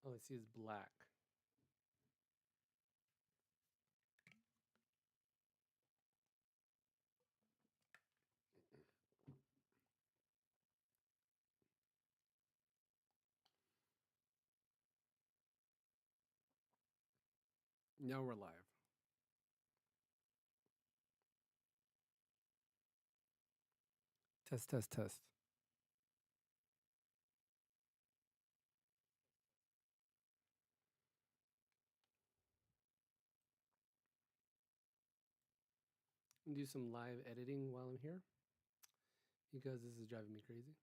All I see is black. Now we're live. Test, test, test. Do some live editing while I'm here because this is driving me crazy.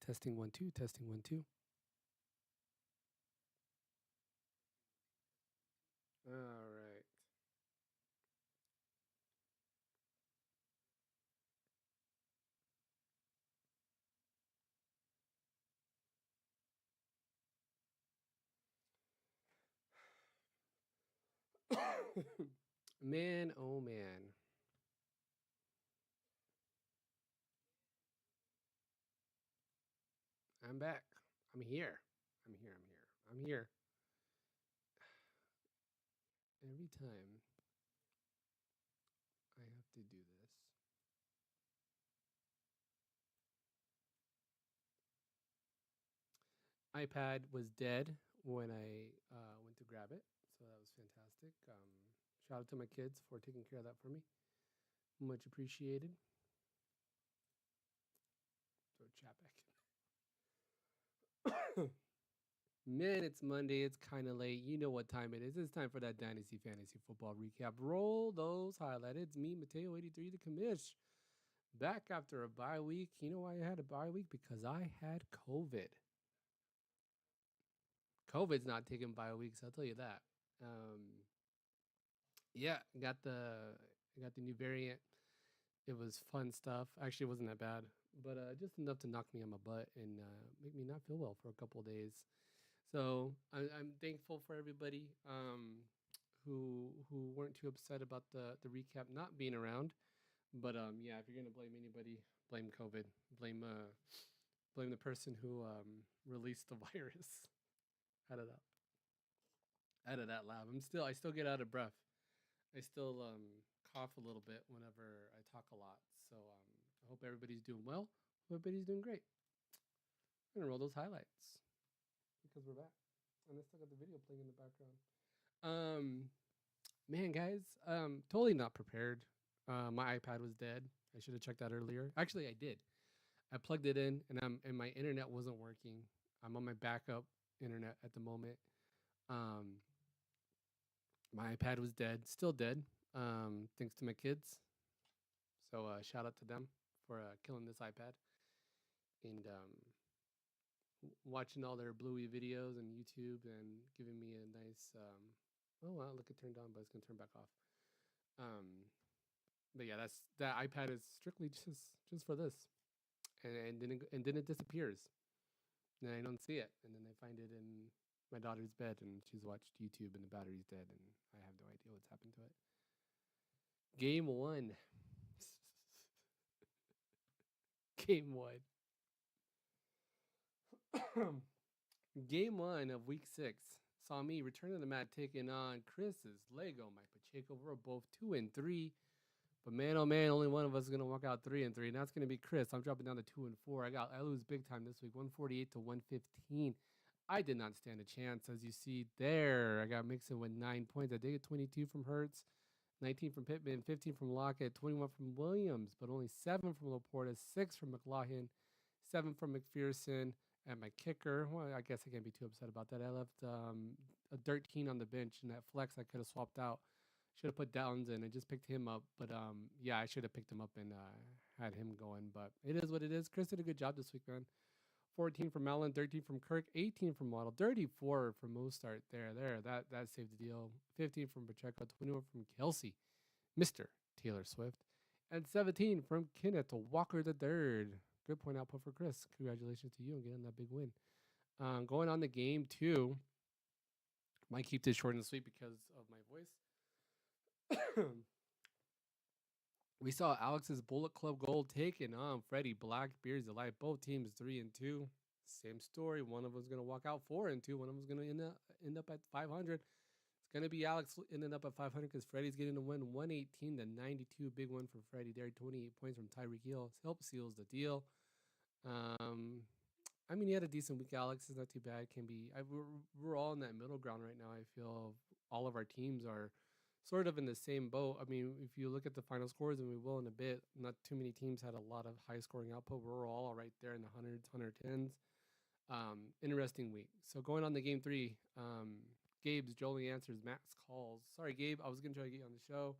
Testing 1 2, testing 1 2. All right. Man, oh man. I'm back. I'm here. I'm here. I'm here. I'm here. Every time I have to do this. iPad was dead when I went to grab it. So that was fantastic. Shout out to my kids for taking care of that for me. Much appreciated. Throw chat back in. Man, it's Monday. It's kind of late. You know what time it is. It's time for that Dynasty Fantasy Football recap. Roll those highlights. It's me, Mateo83, the commish. Back after a bye week. You know why I had a bye week? Because I had COVID. COVID's not taking bye weeks. I'll tell you that. Yeah, got the new variant. It was fun stuff. Actually, it wasn't that bad, but just enough to knock me on my butt and make me not feel well for a couple of days. So I'm thankful for everybody who weren't too upset about the recap not being around. But yeah, if you're gonna blame anybody, blame COVID. Blame the person who released the virus out of that lab. I still get out of breath. I still cough a little bit whenever I talk a lot. So I hope everybody's doing well. Hope everybody's doing great. I'm gonna roll those highlights because we're back, and I still got the video playing in the background. Um, man, guys, totally not prepared. My iPad was dead. I should have checked that earlier. Actually, I did. I plugged it in, and my internet wasn't working. I'm on my backup internet at the moment. Um, my iPad was dead, still dead. Thanks to my kids. So shout out to them for killing this iPad and watching all their Bluey videos on YouTube and giving me a nice. Oh wow, look, it turned on, but it's gonna turn back off. Um, but yeah, that iPad is strictly just for this, and then it disappears, and I don't see it, and then I find it in my daughter's bed, and she's watched YouTube, and the battery's dead, and I have no idea what's happened to it. Game one. Game one. Game one of week 6 saw me return to the mat taking on Chris's Lego Mike Pacheco. We're both 2-3. But man, oh man, only one of us is gonna walk out 3-3, and that's gonna be Chris. I'm dropping down to 2-4. I lose big time this week, 148 to 115. I did not stand a chance, as you see there. I got Mixon with 9 points. I did get 22 from Hertz, 19 from Pittman, 15 from Lockett, 21 from Williams, but only 7 from Laporta, 6 from McLaughlin, 7 from McPherson, and my kicker. Well, I guess I can't be too upset about that. I left a 13 on the bench, and that flex I could have swapped out. Should have put Downs in and just picked him up. But yeah, I should have picked him up and had him going. But it is what it is. Chris did a good job this week, man. 14 from Allen, 13 from Kirk, 18 from Waddle, 34 from Mostart. That saved the deal. 15 from Pacheco, 21 from Kelsey, Mr. Taylor Swift, and 17 from Kenneth Walker the third. Good point output for Chris. Congratulations to you on getting that big win. Going on the game two. Might keep this short and sweet because of my voice. We saw Alex's Bullet Club Gold taking on Freddie Blackbeard's Delight. Both teams 3-2. Same story. One of them's gonna walk out 4-2. One of them's gonna end up at 500. It's gonna be Alex ending up at 500 because Freddie's getting the win 118-92. Big win for Freddie there. 28 points from Tyreek Hill. Help seals the deal. Um, I mean, he had a decent week. Alex is not too bad. Can be. We're all in that middle ground right now. I feel all of our teams are sort of in the same boat. I mean, if you look at the final scores, and we will in a bit, not too many teams had a lot of high scoring output. We're all right there in the hundreds, 110s. Interesting week. So going on to game three, Gabe's Jolie answers Matt's calls. Sorry, Gabe, I was gonna try to get you on the show.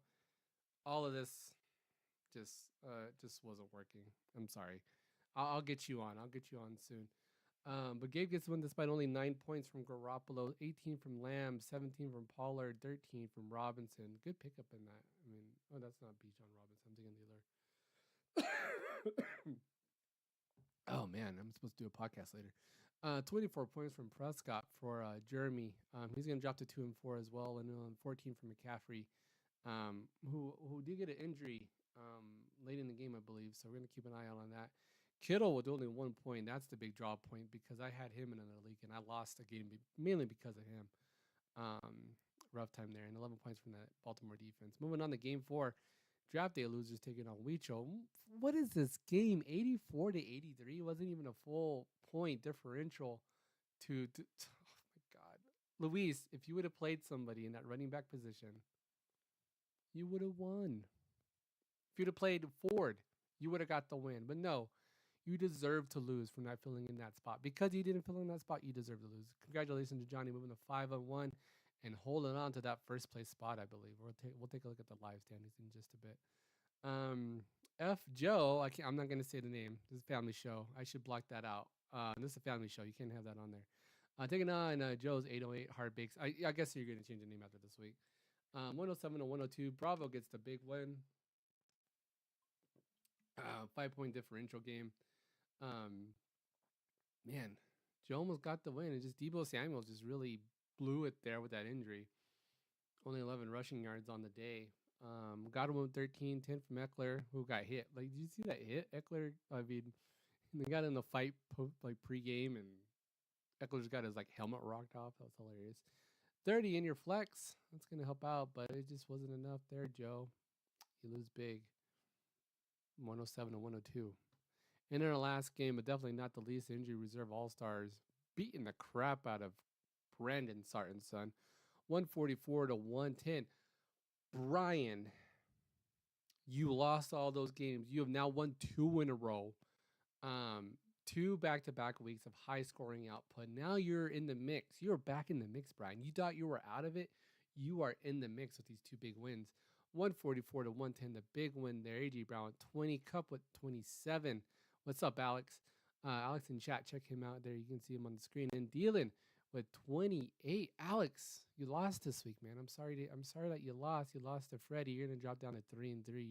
All of this just wasn't working. I'm sorry. I'll get you on. I'll get you on soon. But Gabe gets the win despite only 9 points from Garoppolo, 18 from Lamb, 17 from Pollard, 13 from Robinson. Good pickup in that. I mean, oh, that's not Bijan Robinson. I'm thinking the other. Oh man, I'm supposed to do a podcast later. 24 points from Prescott for Jeremy. He's gonna drop to 2-4 as well, and 14 from McCaffrey, who did get an injury late in the game, I believe. So we're gonna keep an eye out on that. Kittle with only 1 point. That's the big draw point because I had him in another league and I lost a game mainly because of him. Rough time there, and 11 points from that Baltimore defense. Moving on to game 4. Draft day losers taking on Weicho. What is this game? 84-83. Wasn't even a full point differential to oh my God. Luis, if you would have played somebody in that running back position, you would have won. If you'd have played Ford, you would have got the win. But no, you deserve to lose for not filling in that spot. Because you didn't fill in that spot, you deserve to lose. Congratulations to Johnny moving to 5-1 and holding on to that first place spot, I believe. We'll take a look at the live standings in just a bit. F Joe, I'm not gonna say the name. This is a family show. I should block that out. This is a family show. You can't have that on there. Taking on Joe's 808 Hard Bakes. I guess you're gonna change the name after this week. 107 to 102. Bravo gets the big win. 5-point differential game. Man, Joe almost got the win. And just Debo Samuel just really blew it there with that injury. Only 11 rushing yards on the day. Got him with 13, 10 from Eckler, who got hit. Like, did you see that hit? Eckler, I mean, they got in the fight pregame, and Eckler just got his helmet rocked off. That was hilarious. 30 in your flex. That's gonna help out, but it just wasn't enough there, Joe. You lose big. 107 to 102. And in our last game, but definitely not the least, injury reserve all-stars beating the crap out of Brandon Sarton's son. 144 to 110. Brian, you lost all those games. You have now won 2 in a row. 2 back-to-back weeks of high scoring output. Now you're in the mix. You're back in the mix, Brian. You thought you were out of it. You are in the mix with these 2 big wins. 144 to 110, the big win there. AJ Brown 20, Cup with 27. What's up, Alex? Alex in chat, check him out there. You can see him on the screen. And dealing with 28. Alex, you lost this week, man. I'm sorry that you lost. You lost to Freddie. You're gonna drop down to 3-3.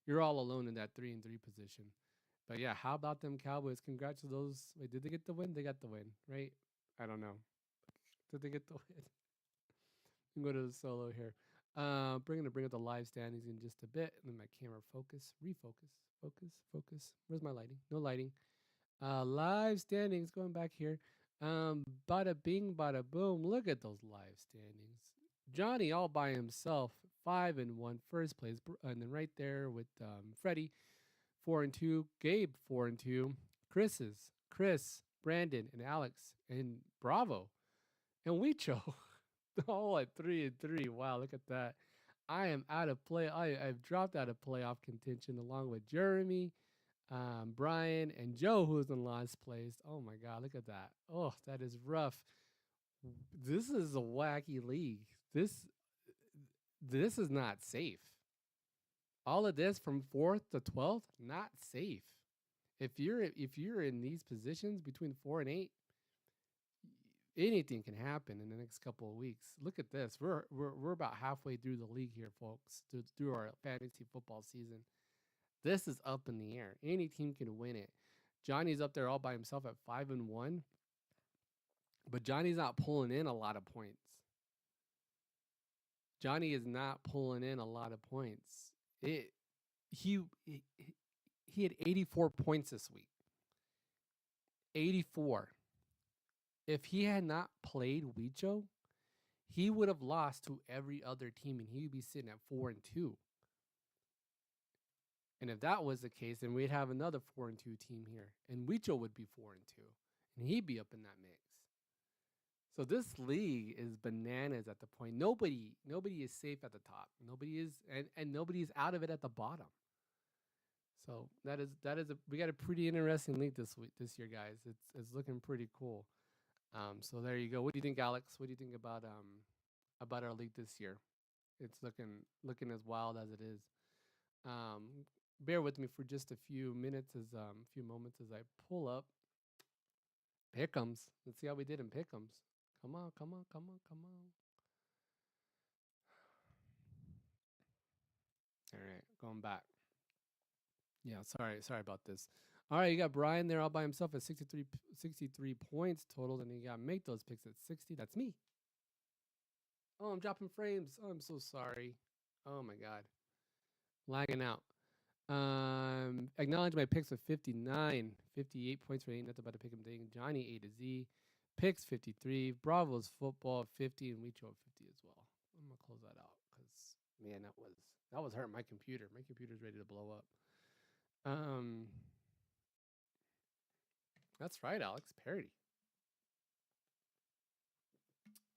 You're all alone in that 3-3 position. But yeah, how about them Cowboys? Congrats to those. Wait, did they get the win? They got the win, right? I don't know. Did they get the win? I'm going to the solo here. Bring up the live standings in just a bit. And then my camera focus. Where's my lighting? No lighting. Live standings going back here. Bada bing, bada boom. Look at those live standings. Johnny all by himself, 5-1, first place, and then right there with Freddie, 4-2. Gabe, 4-2. Chris, Brandon, and Alex, and Bravo, and Weicho, all at 3-3. Wow, look at that. I am out of play. I've dropped out of playoff contention along with Jeremy, Brian, and Joe, who's in last place. Oh my God, look at that. Oh, that is rough. This is a wacky league. This is not safe. All of this from 4th to 12th, not safe. If you're in these positions between 4 and 8, anything can happen in the next couple of weeks. Look at this. We're about halfway through the league here, folks, through our fantasy football season. This is up in the air. Any team can win it. Johnny's up there all by himself at 5-1, but Johnny's not pulling in a lot of points. Johnny is not pulling in a lot of points. he he had 84 points this week. 84. If he had not played Wicho, he would have lost to every other team and he would be sitting at 4-2. And if that was the case, then we'd have another 4-2 team here. And Wicho would be 4-2. And he'd be up in that mix. So this league is bananas at the point. Nobody is safe at the top. Nobody is and nobody is out of it at the bottom. So we got a pretty interesting league this year, guys. It's looking pretty cool. So there you go. What do you think, Alex? What do you think about our league this year? It's looking as wild as it is. Bear with me for just a few moments as I pull up Pick'ems. Let's see how we did in Pick'ems. Come on. All right, going back. Yeah, sorry about this. All right, you got Brian there all by himself at 63 points total, and you got Make Those Picks at 60. That's me. Oh, I'm dropping frames. Oh, I'm so sorry. Oh my God. Lagging out. Acknowledge my picks with 59. 58 points for Ain't Nothing But a Pick 'em Thing. Johnny A to Z. Picks 53. Bravo's Football 50. And Weecho 50 as well. I'm going to close that out because, man, that was hurting my computer. My computer's ready to blow up. That's right, Alex. Parody.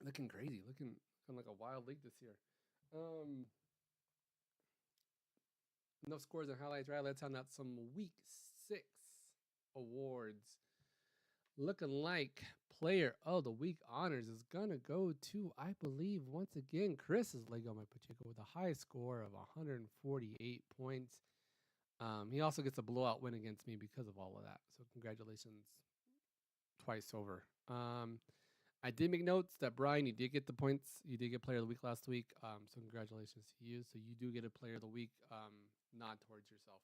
Looking crazy. Looking like a wild league this year. Enough scores and highlights, right? Let's hand out some week 6 awards. Looking like player of the week honors is gonna go to, I believe, once again, Chris's Lego My Pacheco with a high score of 148 points. He also gets a blowout win against me because of all of that. So congratulations twice over. I did make notes that, Brian, you did get the points. You did get player of the week last week. So congratulations to you. So you do get a player of the week nod towards yourself.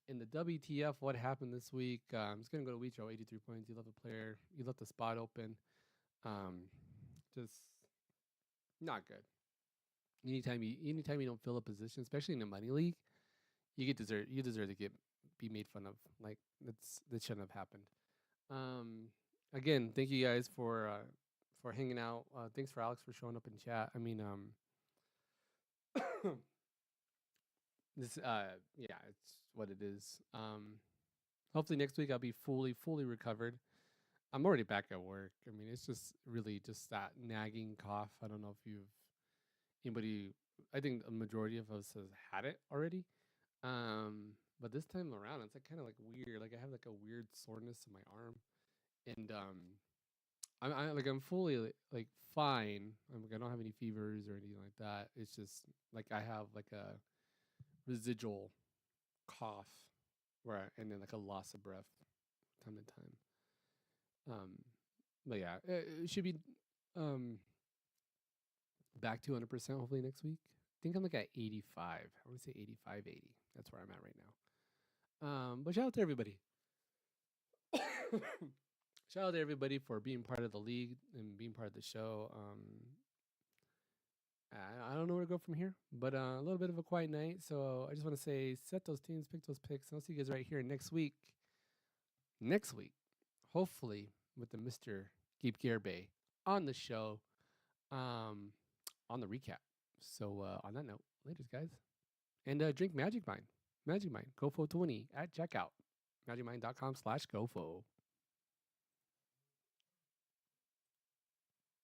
In the WTF, what happened this week? I'm just gonna go to Weecho, 83 points. You left the player, you left the spot open. Just not good. Anytime you don't fill a position, especially in a money league, you deserve to be made fun of. Like that shouldn't have happened. Again, thank you guys for hanging out. Thanks for Alex for showing up in chat. I mean, this yeah, it's what it is. Hopefully next week I'll be fully recovered. I'm already back at work. I mean, it's just really just that nagging cough. I don't know if anybody. I think a majority of us has had it already. But this time around, it's like kind of like weird. Like I have like a weird soreness in my arm, and I'm fully like fine. I don't have any fevers or anything like that. It's just like I have like a residual cough, and then like a loss of breath, time to time. But yeah, it should be back to 100% hopefully next week. I think I'm like at 85. I want to say 85, 80. That's where I'm at right now. But shout out to everybody. Shout out to everybody for being part of the league and being part of the show. I don't know where to go from here, but a little bit of a quiet night. So I just want to say, set those teams, pick those picks, and I'll see you guys right here next week. Next week, hopefully with the Mr. Geep Gearbay on the show, on the recap. So on that note, later, guys. And drink Magic Mind. Magic Mind, GoFo20 at checkout. MagicMind.com/GoFo.